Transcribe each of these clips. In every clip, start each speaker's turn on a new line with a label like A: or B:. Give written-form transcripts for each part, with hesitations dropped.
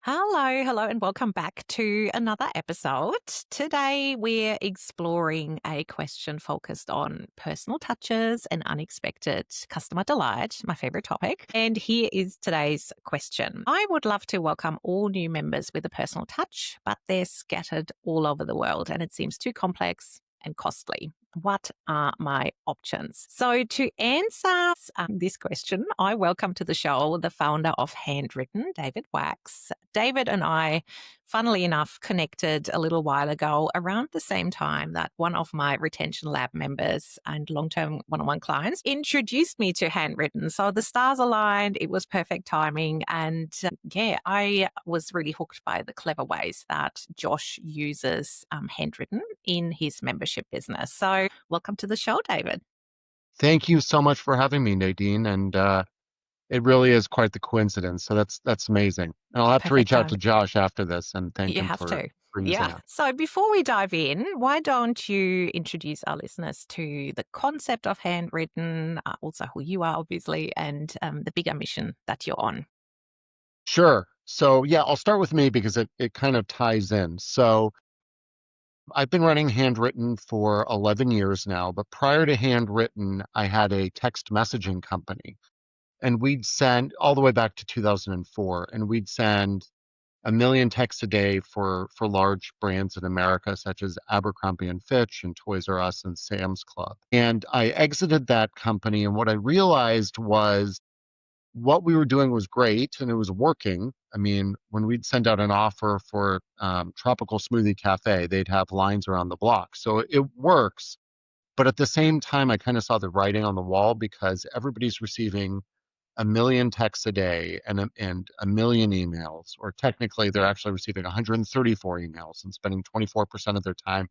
A: Hello, and welcome back to another episode. Today, we're exploring a question focused on personal touches and unexpected customer delight, my favorite topic. And here is today's question. I would love to welcome all new members with a personal touch, but they're scattered all over the world, and it seems too complex and costly. What are my options? So, to answer this question, I welcome to the show the founder of Handwrytten, David Wachs. David and I, funnily enough, connected a little while ago around the same time that one of my retention lab members and long-term one-on-one clients introduced me to Handwrytten. So the stars aligned, it was perfect timing. And I was really hooked by the clever ways that Josh uses Handwrytten in his membership business. So welcome to the show, David.
B: Thank you so much for having me, Nadine. And it really is quite the coincidence. So that's amazing. And I'll have to
A: Perfect
B: reach out to
A: timing.
B: Josh after this and thank
A: You
B: him
A: have to.
B: for using
A: Yeah.
B: it.
A: So before we dive in, why don't you introduce our listeners to the concept of Handwrytten, also who you are, obviously, and the bigger mission that you're on?
B: Sure. So yeah, I'll start with me because it kind of ties in. So I've been running Handwrytten for 11 years now, but prior to Handwrytten, I had a text messaging company and we'd send all the way back to 2004 and we'd send a million texts a day for large brands in America, such as Abercrombie and Fitch and Toys R Us and Sam's Club. And I exited that company, and what I realized was what we were doing was great and it was working. I mean, when we'd send out an offer for Tropical Smoothie Cafe, they'd have lines around the block. So it works. But at the same time, I kind of saw the writing on the wall because everybody's receiving a million texts a day and a million emails, or technically they're actually receiving 134 emails and spending 24% of their time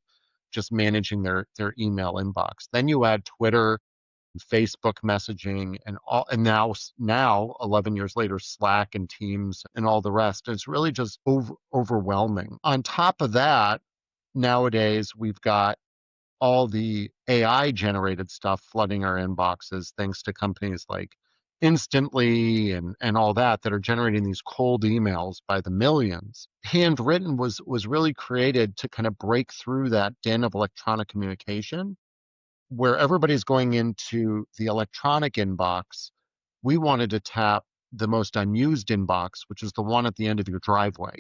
B: just managing their email inbox. Then you add Twitter, Facebook messaging, and all, and now 11 years later, Slack and Teams and all the rest. It's really just overwhelming. On top of that, nowadays we've got all the AI generated stuff flooding our inboxes thanks to companies like Instantly and all that are generating these cold emails by the millions. Handwrytten was really created to kind of break through that din of electronic communication where everybody's going into the electronic inbox. We wanted to tap the most unused inbox, which is the one at the end of your driveway,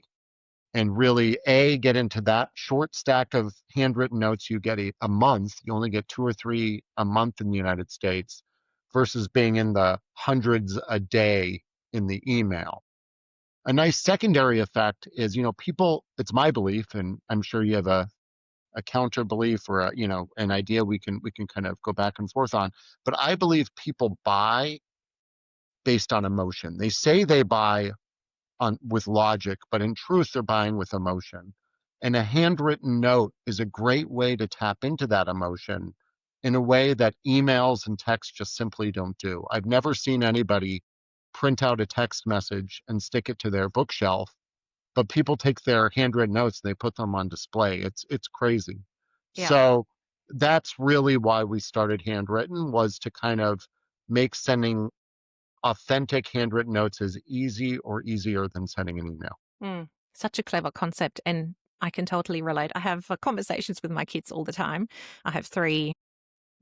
B: and really get into that short stack of handwritten notes you get a month. You only get 2 or 3 a month in the United States versus being in the hundreds a day in the email. A nice secondary effect is, people, it's my belief, and I'm sure you have a counter belief or an idea we can kind of go back and forth on, but I believe people buy based on emotion. They say they buy on with logic, but in truth, they're buying with emotion. And a handwritten note is a great way to tap into that emotion in a way that emails and text just simply don't do. I've never seen anybody print out a text message and stick it to their bookshelf, but people take their handwritten notes and they put them on display. It's crazy.
A: Yeah.
B: So that's really why we started Handwrytten, was to kind of make sending authentic handwritten notes as easy or easier than sending an email.
A: Such a clever concept. And I can totally relate. I have conversations with my kids all the time. I have three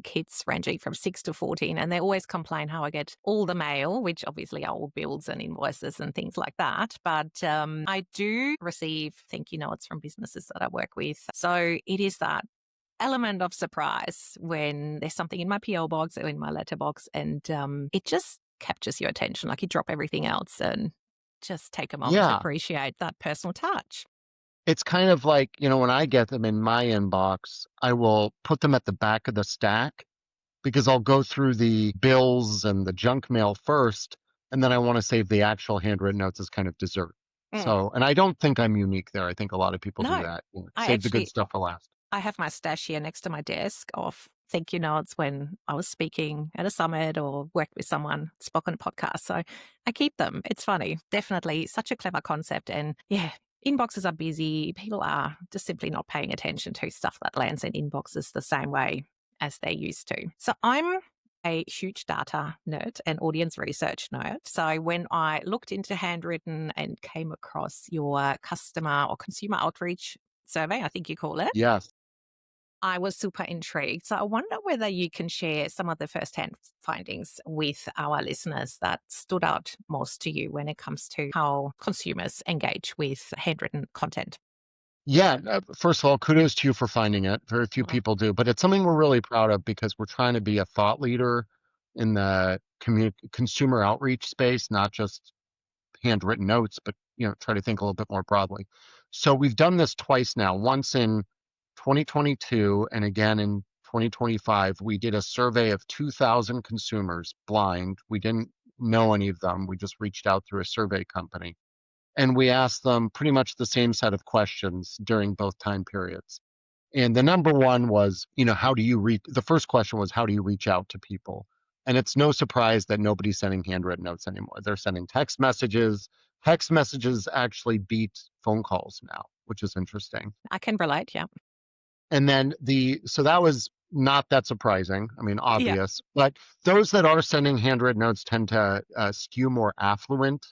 A: kids ranging from 6 to 14, and they always complain how I get all the mail, which obviously are all bills and invoices and things like that. But I do receive thank you notes from businesses that I work with. So it is that element of surprise when there's something in my PO box or in my letterbox, and it just captures your attention. Like you drop everything else and just take a moment to
B: Yeah,
A: appreciate that personal touch.
B: it's kind of like, when I get them in my inbox, I will put them at the back of the stack because I'll go through the bills and the junk mail first, and then I want to save the actual handwritten notes as kind of dessert.
A: Mm.
B: So, and I don't think I'm unique there. I think a lot of people do
A: No,
B: that.
A: I
B: Save the good
A: actually
B: stuff for last.
A: I have my stash here next to my desk of thank you notes when I was speaking at a summit or worked with someone, spoke on a podcast. So I keep them. It's funny. Definitely such a clever concept. And yeah, inboxes are busy. People are just simply not paying attention to stuff that lands in inboxes the same way as they used to. So I'm a huge data nerd and audience research nerd. So when I looked into Handwrytten and came across your customer or consumer outreach survey, I think you call it,
B: Yes.
A: I was super intrigued. So I wonder whether you can share some of the firsthand findings with our listeners that stood out most to you when it comes to how consumers engage with handwritten content.
B: Yeah. First of all, kudos to you for finding it. Very few
A: Mhm.
B: people do, but it's something we're really proud of because we're trying to be a thought leader in the consumer outreach space, not just handwritten notes, but try to think a little bit more broadly. So we've done this twice now, once in 2022 and again in 2025. We did a survey of 2,000 consumers, blind. We didn't know any of them. We just reached out through a survey company. And we asked them pretty much the same set of questions during both time periods. And the number one was, how do you reach? The first question was, how do you reach out to people? And it's no surprise that nobody's sending handwritten notes anymore. They're sending text messages. Text messages actually beat phone calls now, which is interesting.
A: I can relate. Yeah.
B: And then so that was not that surprising. I mean,
A: Yeah.
B: obvious, but those that are sending handwritten notes tend to skew more affluent.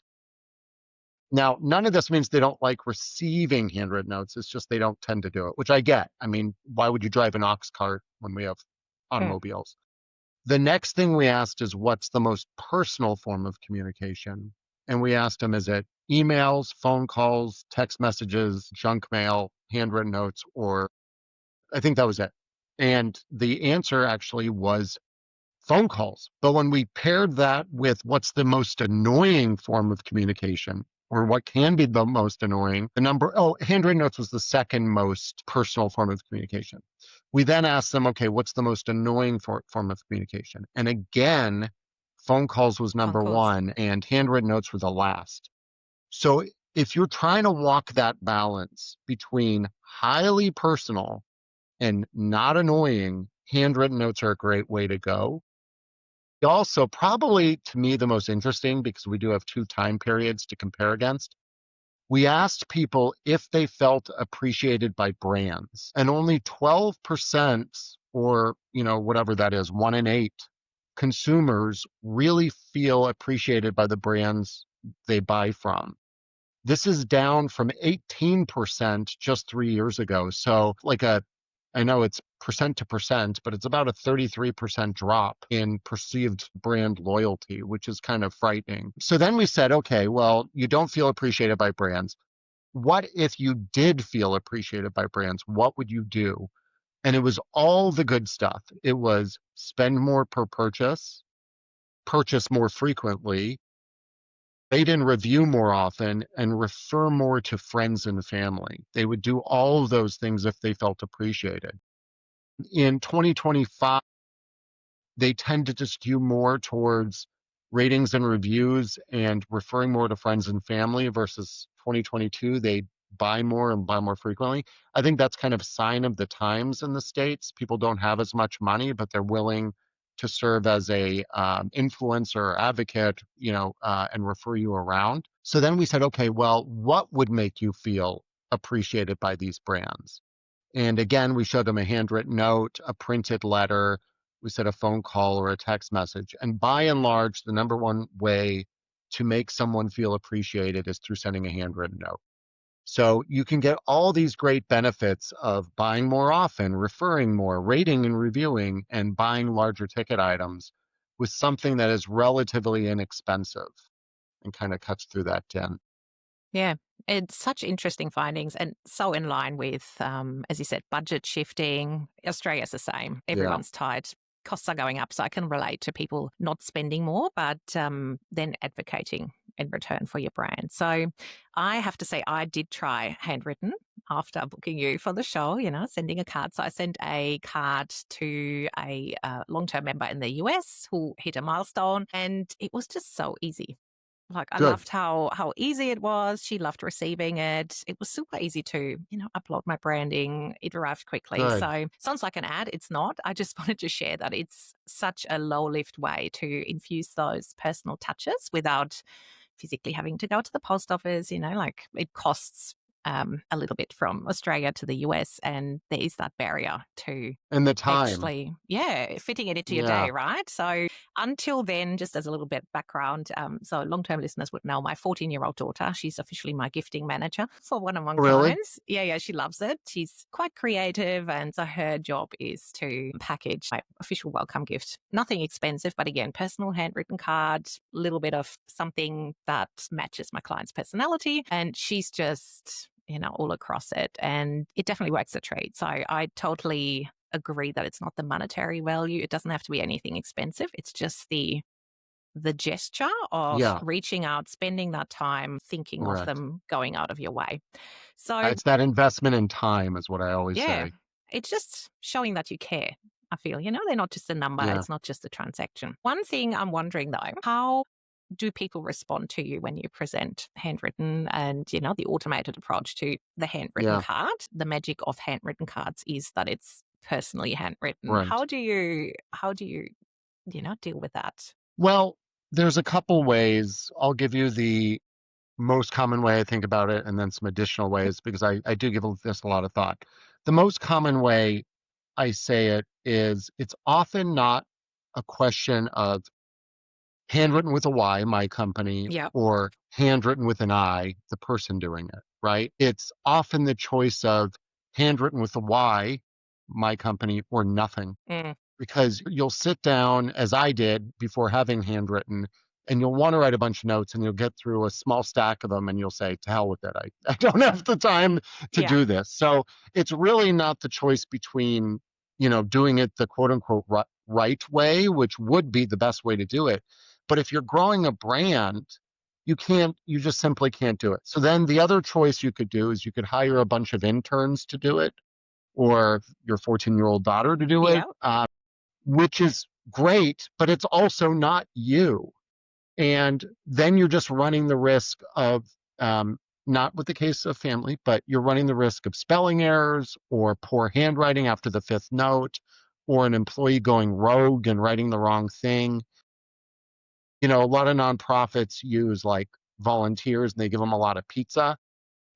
B: Now, none of this means they don't like receiving handwritten notes. It's just they don't tend to do it, which I get. I mean, why would you drive an ox cart when we have
A: Mm.
B: automobiles? The next thing we asked is what's the most personal form of communication? And we asked them, is it emails, phone calls, text messages, junk mail, handwritten notes, or I think that was it. And the answer actually was phone calls. But when we paired that with what's the most annoying form of communication, or what can be the most annoying, handwritten notes was the second most personal form of communication. We then asked them, okay, what's the most annoying form of communication? And again, phone calls was
A: Phone
B: number
A: calls.
B: one, and handwritten notes were the last. So if you're trying to walk that balance between highly personal and not annoying, handwritten notes are a great way to go. Also, probably to me, the most interesting, because we do have two time periods to compare against, we asked people if they felt appreciated by brands, and only 12%, or, whatever that is, 1 in 8 consumers really feel appreciated by the brands they buy from. This is down from 18% just 3 years ago. So I know it's percent to percent, but it's about a 33% drop in perceived brand loyalty, which is kind of frightening. So then we said, okay, well, you don't feel appreciated by brands. What if you did feel appreciated by brands? What would you do? And it was all the good stuff. It was spend more per purchase, purchase more frequently, rate and review more often, and refer more to friends and family. They would do all of those things if they felt appreciated. In 2025, they tend to skew more towards ratings and reviews and referring more to friends and family versus 2022. They buy more and buy more frequently. I think that's kind of a sign of the times in the States. People don't have as much money, but they're willing to serve as a influencer or advocate, and refer you around. So then we said, okay, well, what would make you feel appreciated by these brands? And again, we showed them a handwritten note, a printed letter, we said a phone call or a text message. And by and large, the number one way to make someone feel appreciated is through sending a handwritten note. So you can get all these great benefits of buying more often, referring more, rating and reviewing, and buying larger ticket items with something that is relatively inexpensive and kind of cuts through that dent.
A: Yeah, it's such interesting findings and so in line with, as you said, budget shifting. Australia's the same.
B: Yeah,
A: Everyone's tight. Costs are going up. So I can relate to people not spending more, but then advocating in return for your brand. So I have to say, I did try handwritten after booking you for the show, sending a card. So I sent a card to a long term member in the US who hit a milestone, and it was just so easy. Like, I
B: good,
A: loved how easy it was. She loved receiving it. It was super easy to, upload my branding. It arrived quickly.
B: good.
A: So sounds like an ad. It's not. I just wanted to share that it's such a low lift way to infuse those personal touches without physically having to go to the post office, like it costs a little bit from Australia to the US, and there is that barrier to
B: And the time.
A: actually, yeah, fitting it into your
B: Yeah.
A: day, right? So until then, just as a little bit background, so long-term listeners would know my 14-year-old daughter, she's officially my gifting manager for one-on-one
B: Really?
A: clients. Yeah, yeah, she loves it. She's quite creative, and so her job is to package my official welcome gift. Nothing expensive, but again, personal handwritten cards, a little bit of something that matches my client's personality, and she's just, all across it. And it definitely works a treat. So I totally agree that it's not the monetary value. It doesn't have to be anything expensive. It's just the gesture of
B: Yeah,
A: reaching out, spending that time thinking of
B: correct.
A: them, going out of your way. So
B: It's that investment in time is what I always
A: yeah,
B: say.
A: it's just showing that you care. I feel, they're not just a number.
B: Yeah,
A: It's not just a transaction. One thing I'm wondering though, how do people respond to you when you present handwritten and, the automated approach to the handwritten
B: yeah,
A: card? The magic of handwritten cards is that it's personally handwritten.
B: right.
A: How do you deal with that?
B: Well, there's a couple ways. I'll give you the most common way I think about it and then some additional ways because I do give this a lot of thought. The most common way I say it is it's often not a question of handwritten with a Y, my company,
A: Yeah.
B: or handwritten with an I, the person doing it, right? It's often the choice of handwritten with a Y, my company, or nothing
A: Mm,
B: because you'll sit down as I did before having handwritten and you'll want to write a bunch of notes and you'll get through a small stack of them and you'll say, to hell with it. I don't have the time to
A: yeah.
B: do this. So it's really not the choice between, doing it the quote unquote right way, which would be the best way to do it. But if you're growing a brand, you just simply can't do it. So then the other choice you could do is you could hire a bunch of interns to do it or your 14-year-old daughter to do it.
A: Yeah.
B: Which is great, but it's also not you. And then you're just running the risk of, not with the case of family, but you're running the risk of spelling errors or poor handwriting after the fifth note or an employee going rogue and writing the wrong thing. A lot of nonprofits use like volunteers and they give them a lot of pizza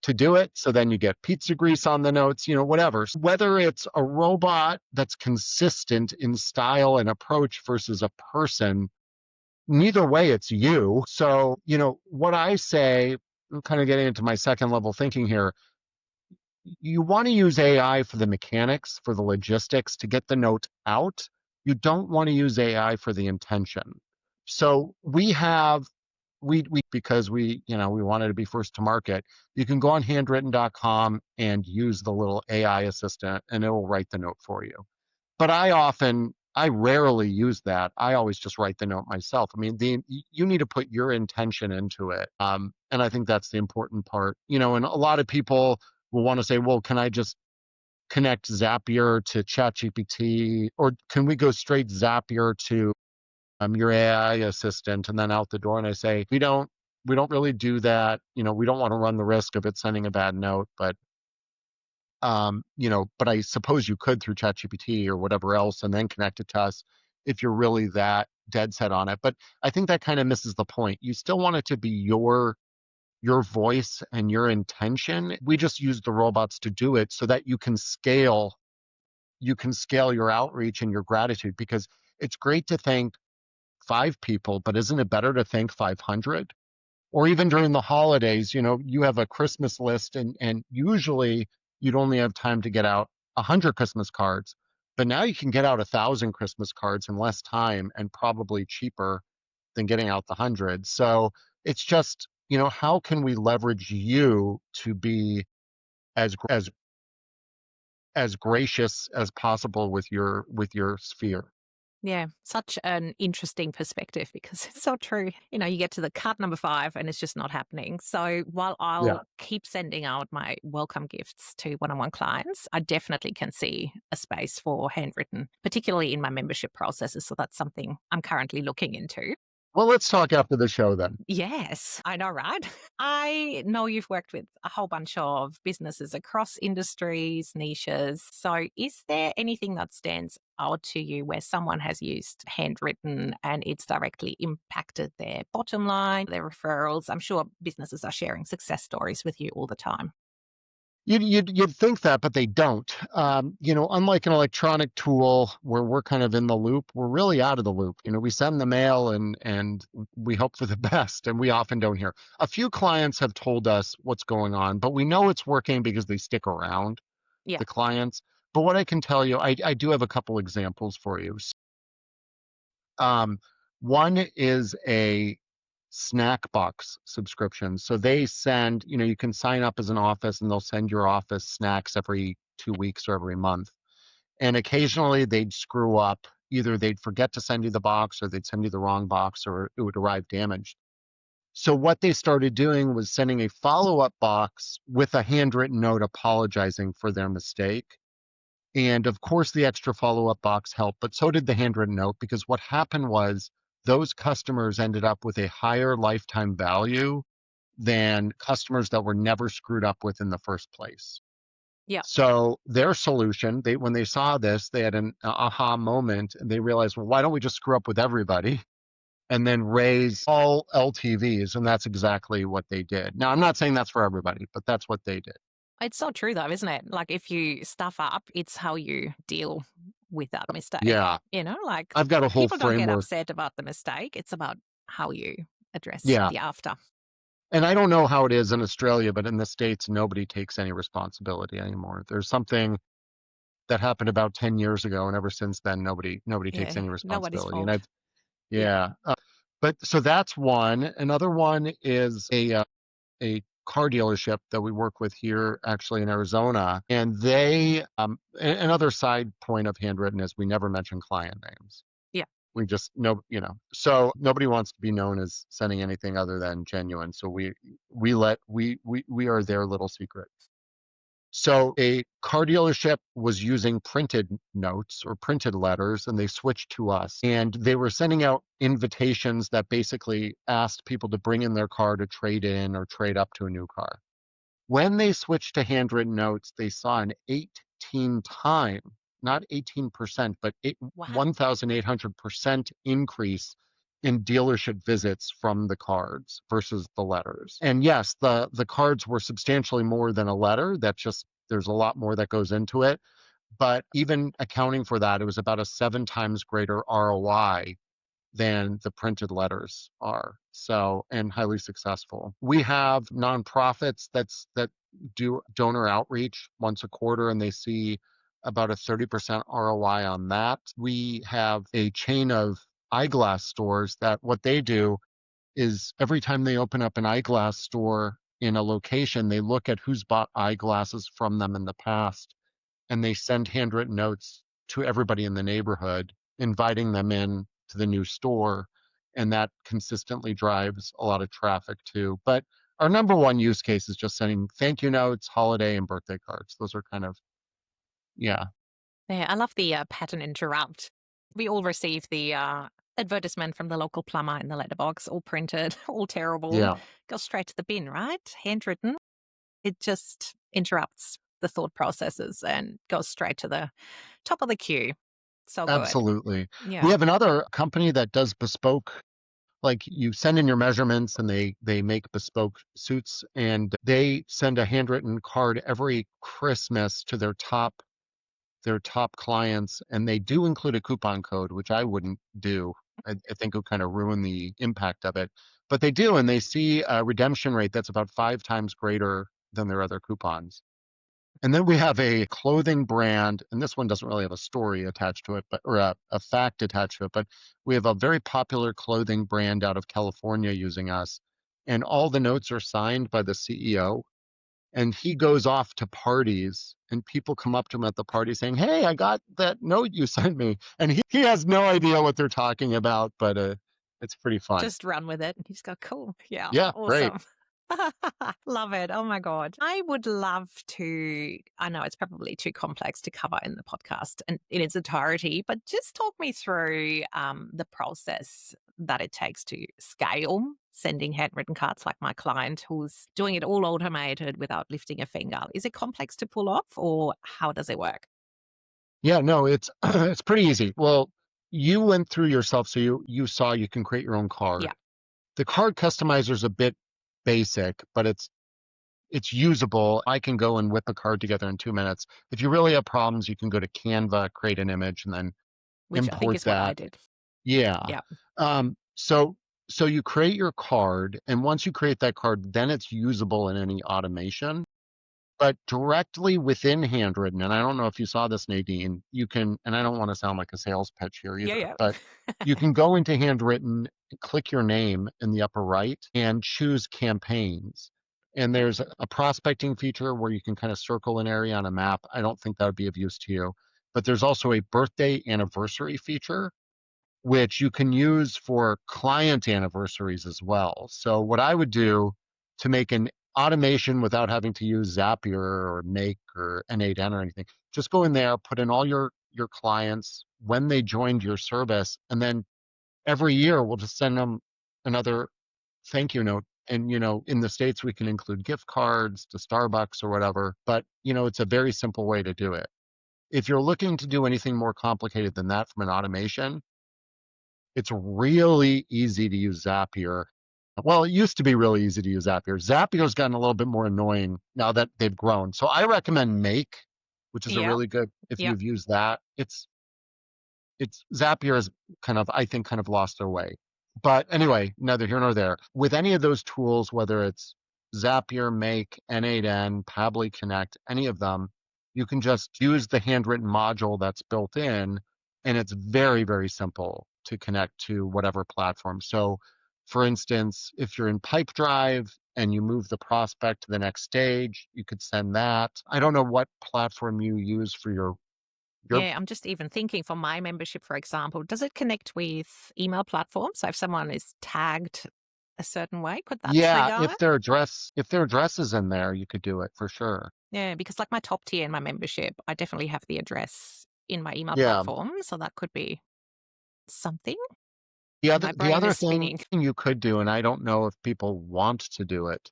B: to do it. So then you get pizza grease on the notes, whatever. So whether it's a robot that's consistent in style and approach versus a person, neither way, it's you. So, what I say, I'm kind of getting into my second level thinking here, you want to use AI for the mechanics, for the logistics to get the note out. You don't want to use AI for the intention. So we because we wanted to be first to market. You can go on handwritten.com and use the little AI assistant and it will write the note for you. But I rarely use that. I always just write the note myself. I mean, you need to put your intention into it. And I think that's the important part. And a lot of people will want to say, well, can I just connect Zapier to ChatGPT or can we go straight Zapier to your AI assistant and then out the door? And I say, we don't really do that. We don't want to run the risk of it sending a bad note, but I suppose you could through ChatGPT or whatever else and then connect it to us if you're really that dead set on it. But I think that kind of misses the point. You still want it to be your voice and your intention. We just use the robots to do it so that you can scale your outreach and your gratitude because it's great to thank 5 people, but isn't it better to thank 500? Or even during the holidays, you have a Christmas list and usually you'd only have time to get out 100 Christmas cards, but now you can get out 1,000 Christmas cards in less time and probably cheaper than getting out the 100. So it's just, how can we leverage you to be as gracious as possible with your sphere?
A: Yeah, such an interesting perspective because it's so true. You get to the card number 5 and it's just not happening. So while
B: Yeah.
A: I'll keep sending out my welcome gifts to one-on-one clients, I definitely can see a space for handwritten, particularly in my membership processes. So that's something I'm currently looking into.
B: Well, let's talk after the show then.
A: Yes, I know, right? I know you've worked with a whole bunch of businesses across industries, niches. So, is there anything that stands out to you where someone has used handwritten and it's directly impacted their bottom line, their referrals? I'm sure businesses are sharing success stories with you all the time.
B: You'd think that, but they don't. Unlike an electronic tool where we're kind of in the loop, we're really out of the loop. We send the mail and we hope for the best, and we often don't hear. A few clients have told us what's going on, but we know it's working because they stick around,
A: Yeah.
B: the clients. But what I can tell you, I do have a couple examples for you. Um, One is a snack box subscription. So they send, you can sign up as an office and they'll send your office snacks every 2 weeks or every month. And occasionally they'd screw up. Either they'd forget to send you the box or they'd send you the wrong box or it would arrive damaged. So what they started doing was sending a follow-up box with a handwritten note apologizing for their mistake. And of course, the extra follow-up box helped, but so did the handwritten note, because what happened was those customers ended up with a higher lifetime value than customers that were never screwed up with in the first place.
A: Yeah.
B: So their solution, when they saw this, they had an aha moment and they realized, well, why don't we just screw up with everybody and then raise all LTVs? And that's exactly what they did. Now, I'm not saying that's for everybody, but that's what they did.
A: It's so true, though, isn't it? Like, if you stuff up, it's how you deal with that mistake.
B: Yeah,
A: Like,
B: I've got a whole
A: people don't get
B: framework.
A: upset about the mistake. It's about how you address
B: Yeah.
A: the after.
B: And I don't know how it is in Australia, but in the States, nobody takes any responsibility anymore. There's something that happened about 10 years ago, and ever since then, nobody takes
A: Yeah.
B: any
A: Nobody's
B: responsibility.
A: fault. Yeah.
B: Yeah. But so that's one. Another one is a car dealership that we work with here, actually in Arizona, and another side point of Handwritten is we never mention client names.
A: Yeah.
B: We just know, so nobody wants to be known as sending anything other than genuine. So we are their little secret. So a car dealership was using printed notes or printed letters, and they switched to us. And they were sending out invitations that basically asked people to bring in their car to trade in or trade up to a new car. When they switched to handwritten notes, they saw an 18 time, not 18%, but
A: Wow.
B: 1,800% increase in dealership visits from the cards versus the letters. And yes, the cards were substantially more than a letter. There's a lot more that goes into it. But even accounting for that, it was about a 7 times greater ROI than the printed letters are. So, and highly successful. We have nonprofits that do donor outreach once a quarter, and they see about a 30% ROI on that. We have a chain of eyeglass stores that what they do is every time they open up an eyeglass store in a location, they look at who's bought eyeglasses from them in the past, and they send handwritten notes to everybody in the neighborhood, inviting them in to the new store. And that consistently drives a lot of traffic too. But our number one use case is just sending thank you notes, holiday, and birthday cards. Those are kind of, yeah.
A: Yeah, I love the pattern interrupt. We all receive the advertisement from the local plumber in the letterbox, all printed, all terrible.
B: Yeah,
A: Goes straight to the bin, right? Handwritten. It just interrupts the thought processes and goes straight to the top of the queue. So good.
B: absolutely. We
A: Yeah.
B: have another company that does bespoke, like you send in your measurements and they make bespoke suits, and they send a handwritten card every Christmas to their top clients, and they do include a coupon code, which I wouldn't do. I think it would kind of ruin the impact of it. But they do, and they see a redemption rate that's about 5 times greater than their other coupons. And then we have a clothing brand, and this one doesn't really have a story attached to it, or a fact attached to it, but we have a very popular clothing brand out of California using us. And all the notes are signed by the CEO, and he goes off to parties, and people come up to him at the party saying, hey, I got that note you sent me, and he has no idea what they're talking about, but it's pretty fun.
A: Just run with it. And you just go, cool. Yeah.
B: Yeah, great.
A: Awesome. Love it. Oh my God. I would love to. I know it's probably too complex to cover in the podcast and in its entirety, but just talk me through the process that it takes to scale sending handwritten cards, like my client who's doing it all automated without lifting a finger. Is it complex to pull off, or how does it work?
B: Yeah, no, it's it's pretty easy. Well, you went through yourself, so you saw you can create your own
A: Yeah.
B: card. The card customizer is a bit basic, but it's usable. I can go and whip a card together in 2 minutes. If you really have problems, you can go to Canva, create an image, and then
A: Which I think
B: import
A: is what I
B: that.
A: did.
B: Yeah.
A: Yeah.
B: So you create your card, and once you create that card, then it's usable in any automation. But directly within Handwrytten, and I don't know if you saw this, Nadine, you can, and I don't want to sound like a sales pitch here
A: Yeah,
B: either,
A: yeah.
B: but you can go into Handwrytten, click your name in the upper right, and choose campaigns. And there's a prospecting feature where you can kind of circle an area on a map. I don't think that would be of use to you. But there's also a birthday anniversary feature which you can use for client anniversaries as well. So what I would do to make an automation without having to use Zapier or Make or N8N or anything, just go in there, put in all your clients when they joined your service, and then every year we'll just send them another thank you note. And in the States we can include gift cards to Starbucks or whatever, but it's a very simple way to do it. If you're looking to do anything more complicated than that from an automation, it's really easy to use Zapier. Well, it used to be really easy to use Zapier. Zapier's gotten a little bit more annoying now that they've grown. So I recommend Make, which is a
A: Yep.
B: really good, if
A: Yep.
B: you've used that. It's Zapier has I think, kind of lost their way. But anyway, neither here nor there. With any of those tools, whether it's Zapier, Make, N8N, Pabbly Connect, any of them, you can just use the Handwrytten module that's built in, and it's very, very simple to connect to whatever platform. So, for instance, if you're in Pipedrive and you move the prospect to the next stage, you could send that. I don't know what platform you use for your
A: Yeah, I'm just even thinking for my membership, for example, does it connect with email platforms? So if someone is tagged a certain way, could that
B: Yeah,
A: trigger it?
B: if their address is in there, you could do it for sure.
A: Yeah, because like my top tier in my membership, I definitely have the address in my email
B: Yeah.
A: platform. So that could be something.
B: The other
A: My
B: the
A: brain
B: other
A: is
B: thing
A: spinning.
B: you could do, and I don't know if people want to do it,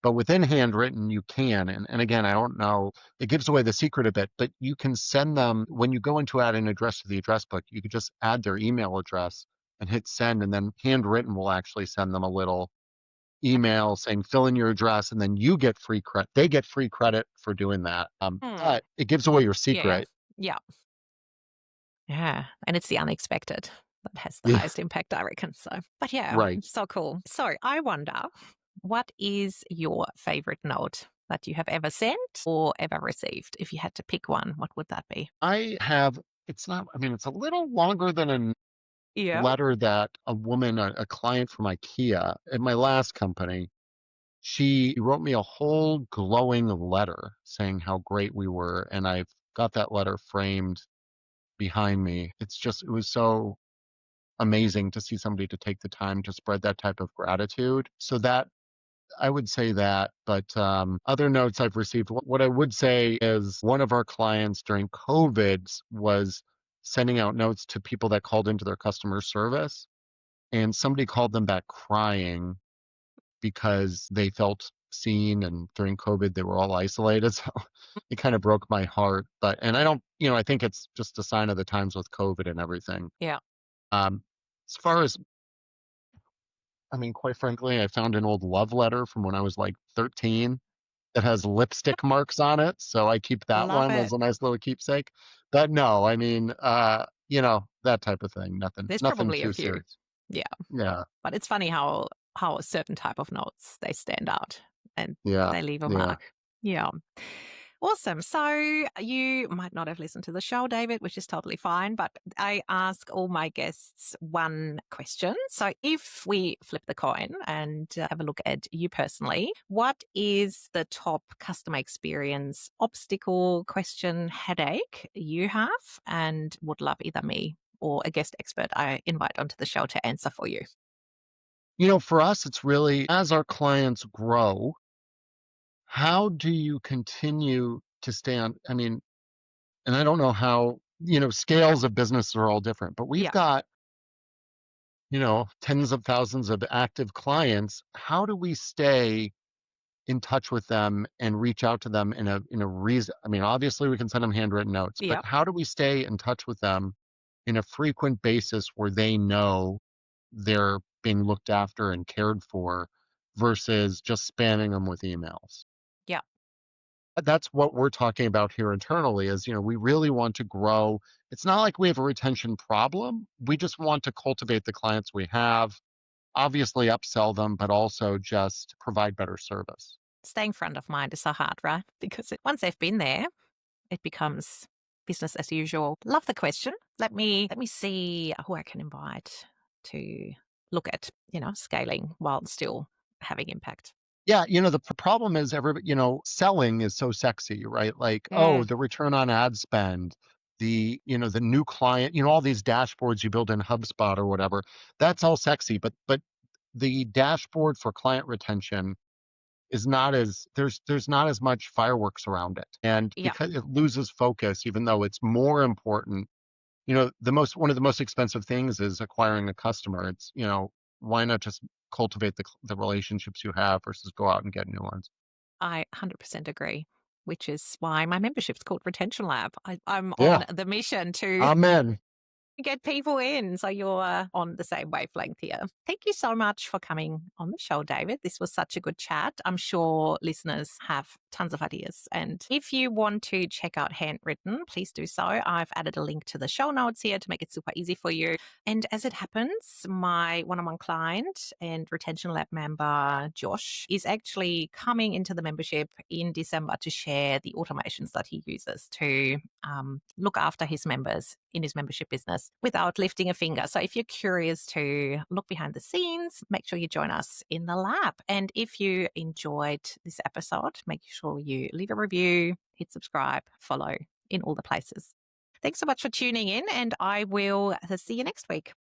B: but within Handwrytten you can, and again, I don't know, it gives away the secret a bit, but you can send them when you go into add an address to the address book, you could just add their email address and hit send, and then Handwrytten will actually send them a little email saying fill in your address, and then you get free credit. They get free credit for doing that.
A: Hmm.
B: But it gives away your
A: Yeah.
B: secret.
A: Yeah. Yeah. And it's the unexpected that has the
B: Yeah,
A: highest impact, I reckon. So, but yeah,
B: right.
A: so cool. So I wonder, what is your favorite note that you have ever sent or ever received? If you had to pick one, what would that be?
B: I have, it's not, I mean, it's a little longer than a
A: Yeah.
B: letter that a woman, a client from IKEA at my last company, she wrote me a whole glowing letter saying how great we were. And I've got that letter framed behind me. It was so amazing to see somebody to take the time to spread that type of gratitude. So that I would say that, but other notes I've received, what I would say is one of our clients during COVID was sending out notes to people that called into their customer service, and somebody called them back crying because they felt seen, and during COVID they were all isolated. So it kind of broke my heart. But and I don't, I think it's just a sign of the times with COVID and everything.
A: Yeah.
B: Um, as far as I mean, quite frankly, I found an old love letter from when I was like 13 that has lipstick marks on it, so I keep that
A: Love
B: one
A: it.
B: as a nice little keepsake. But no, I mean, that type of thing.
A: There's
B: Nothing
A: probably a
B: too
A: few.
B: serious.
A: Yeah.
B: Yeah,
A: But it's funny how a certain type of notes they stand out and
B: yeah,
A: they leave a
B: yeah.
A: mark. Yeah. Awesome. So you might not have listened to the show, David, which is totally fine, but I ask all my guests one question. So if we flip the coin and have a look at you personally, what is the top customer experience obstacle, question, headache you have and would love either me or a guest expert I invite onto the show to answer for you?
B: For us, it's really as our clients grow, how do you continue to stay on? I mean, and I don't know how, scales of business are all different, but we've
A: Yeah.
B: got, tens of thousands of active clients. How do we stay in touch with them and reach out to them in a reason? I mean, obviously we can send them handwritten notes, but
A: Yeah.
B: how do we stay in touch with them in a frequent basis where they know they're being looked after and cared for versus just spamming them with emails? That's what we're talking about here internally is, we really want to grow. It's not like we have a retention problem. We just want to cultivate the clients we have, obviously upsell them, but also just provide better service.
A: Staying front of mind is so hard, right? Because once they've been there, it becomes business as usual. Love the question. Let me see who I can invite to look at, scaling while still having impact.
B: Yeah, the problem is everybody, selling is so sexy, right? Like, oh,
A: Mm,
B: the return on ad spend, the new client, all these dashboards you build in HubSpot or whatever. That's all sexy, but the dashboard for client retention is not as there's not as much fireworks around it. And
A: yeah,
B: because it loses focus, even though it's more important, the most one of the most expensive things is acquiring a customer. It's, why not just cultivate the relationships you have versus go out and get new ones?
A: I 100% agree, which is why my membership's called Retention Lab. I'm
B: Yeah.
A: on the mission to
B: Amen.
A: get people in. So you're on the same wavelength here. Thank you so much for coming on the show, David. This was such a good chat. I'm sure listeners have tons of ideas. And if you want to check out Handwrytten, please do so. I've added a link to the show notes here to make it super easy for you. And as it happens, my one-on-one client and Retention Lab member, Josh, is actually coming into the membership in December to share the automations that he uses to look after his members in his membership business without lifting a finger. So if you're curious to look behind the scenes, make sure you join us in the lab. And if you enjoyed this episode, make sure you leave a review, hit subscribe, follow in all the places. Thanks so much for tuning in, and I will see you next week.